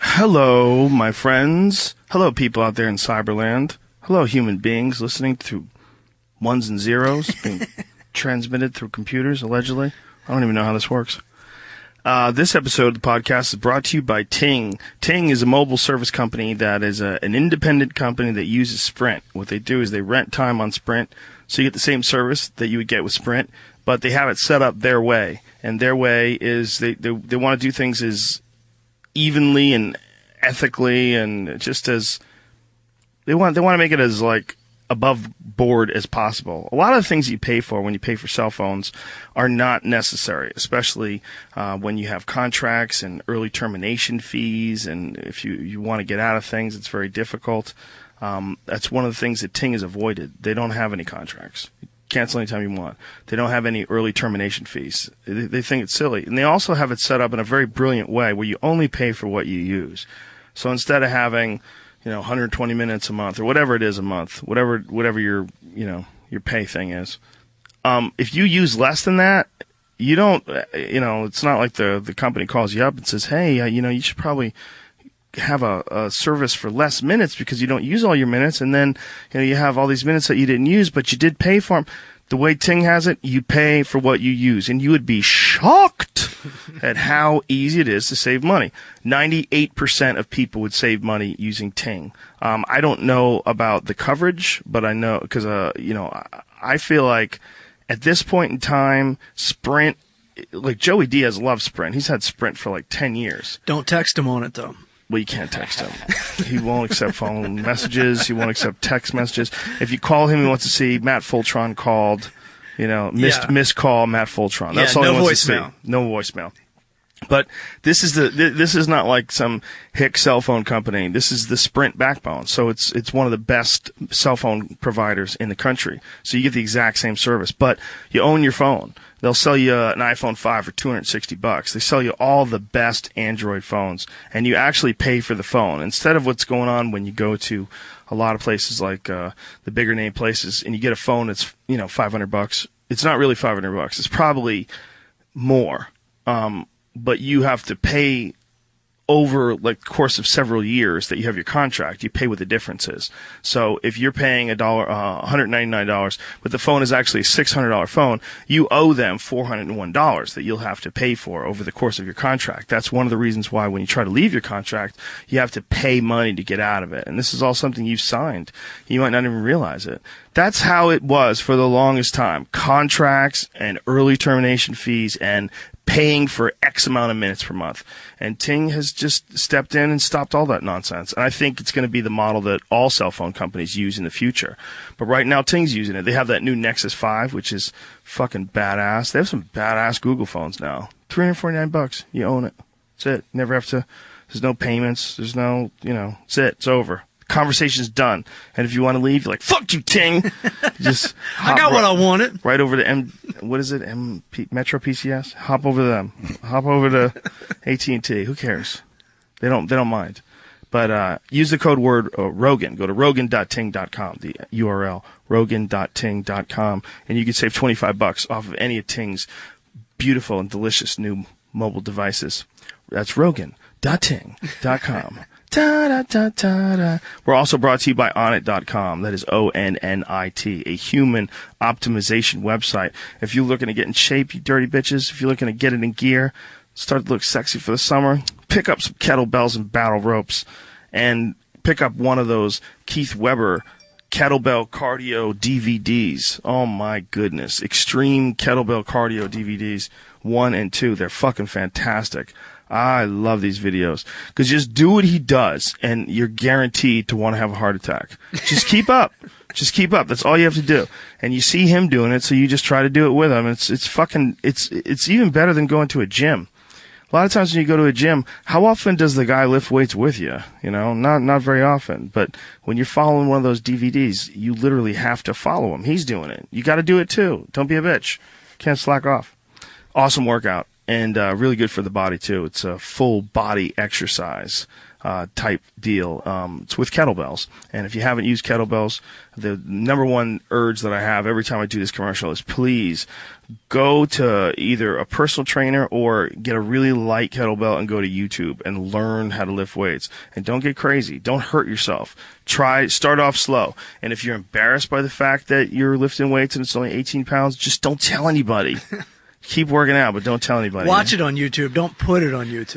Hello, my friends. Hello, people out there in Cyberland. Hello, human beings listening through ones and zeros being transmitted through computers, allegedly. I don't even know how this works. This episode of the podcast is brought to you by Ting. Ting is a mobile service company that is an independent company that uses Sprint. What they do is they rent time on Sprint, so you get the same service that you would get with Sprint, but they have it set up their way. And their way is they want to do things as evenly and ethically and just as they want to make it as like above board as possible. A lot of the things you pay for when you pay for cell phones are not necessary, especially when you have contracts and early termination fees, and if you want to get out of things, it's very difficult. That's one of the things that Ting has avoided. They don't have any contracts. Cancel anytime you want. They don't have any early termination fees. They think it's silly. And they also have it set up in a very brilliant way where you only pay for what you use. So instead of having, 120 minutes a month or whatever it is a month, whatever your pay thing is, if you use less than that, you don't, it's not like the company calls you up and says, hey, you should probably have a service for less minutes because you don't use all your minutes, and then you have all these minutes that you didn't use, but you did pay for them. The way Ting has it, you pay for what you use, and you would be shocked at how easy it is to save money. 98% of people would save money using Ting. I don't know about the coverage, but I know because I feel like at this point in time, Sprint, like Joey Diaz loves Sprint. He's had Sprint for like 10 years. Don't text him on it though. Well, you can't text him. He won't accept phone messages. He won't accept text messages. If you call him, he wants to see Matt Fulchiron called, missed call Matt Fulchiron. That's all he wants to see. No voicemail. But this is not like some hick cell phone company. This is the Sprint backbone. So it's one of the best cell phone providers in the country. So you get the exact same service, but you own your phone. They'll sell you an iPhone 5 for $260. They sell you all the best Android phones, and you actually pay for the phone instead of what's going on when you go to a lot of places like the bigger name places, and you get a phone that's $500. It's not really $500. It's probably more. But you have to pay over like the course of several years that you have your contract. You pay what the difference is. So if you're paying $199, but the phone is actually a $600 phone, you owe them $401 that you'll have to pay for over the course of your contract. That's one of the reasons why when you try to leave your contract, you have to pay money to get out of it. And this is all something you've signed. You might not even realize it. That's how it was for the longest time. Contracts and early termination fees and paying for X amount of minutes per month. And Ting has just stepped in and stopped all that nonsense. And I think it's going to be the model that all cell phone companies use in the future. But right now, Ting's using it. They have that new Nexus 5, which is fucking badass. They have some badass Google phones now. $349. You own it. That's it. Never have to, there's no payments. There's no, it's it. It's over. Conversation's done. And if you want to leave, you're like, fuck you, Ting. Just I got what I wanted. Right over to Metro PCS. Hop over to them. Hop over to AT&T. Who cares? They don't mind. But use the code word Rogan. Go to rogan.ting.com. The URL rogan.ting.com, and you can save $25 off of any of Ting's beautiful and delicious new mobile devices. That's rogan.ting.com. Da, da, da, da, da. We're also brought to you by Onnit.com. That is ONNIT, a human optimization website. If you're looking to get in shape, you dirty bitches, if you're looking to get it in gear, start to look sexy for the summer, pick up some kettlebells and battle ropes, and pick up one of those Keith Weber kettlebell cardio DVDs. Oh my goodness. Extreme kettlebell cardio DVDs 1 and 2. They're fucking fantastic. I love these videos because just do what he does and you're guaranteed to want to have a heart attack. Just keep up. Just keep up. That's all you have to do. And you see him doing it, so you just try to do it with him. It's even better than going to a gym. A lot of times when you go to a gym, how often does the guy lift weights with you? Not very often. But when you're following one of those DVDs, you literally have to follow him. He's doing it. You got to do it too. Don't be a bitch. Can't slack off. Awesome workout. And really good for the body, too. It's a full body exercise type deal. It's with kettlebells. And if you haven't used kettlebells, the number one urge that I have every time I do this commercial is please go to either a personal trainer or get a really light kettlebell and go to YouTube and learn how to lift weights. And don't get crazy. Don't hurt yourself. Start off slow. And if you're embarrassed by the fact that you're lifting weights and it's only 18 pounds, just don't tell anybody. Keep working out, but don't tell anybody. Watch it on YouTube. Don't put it on YouTube.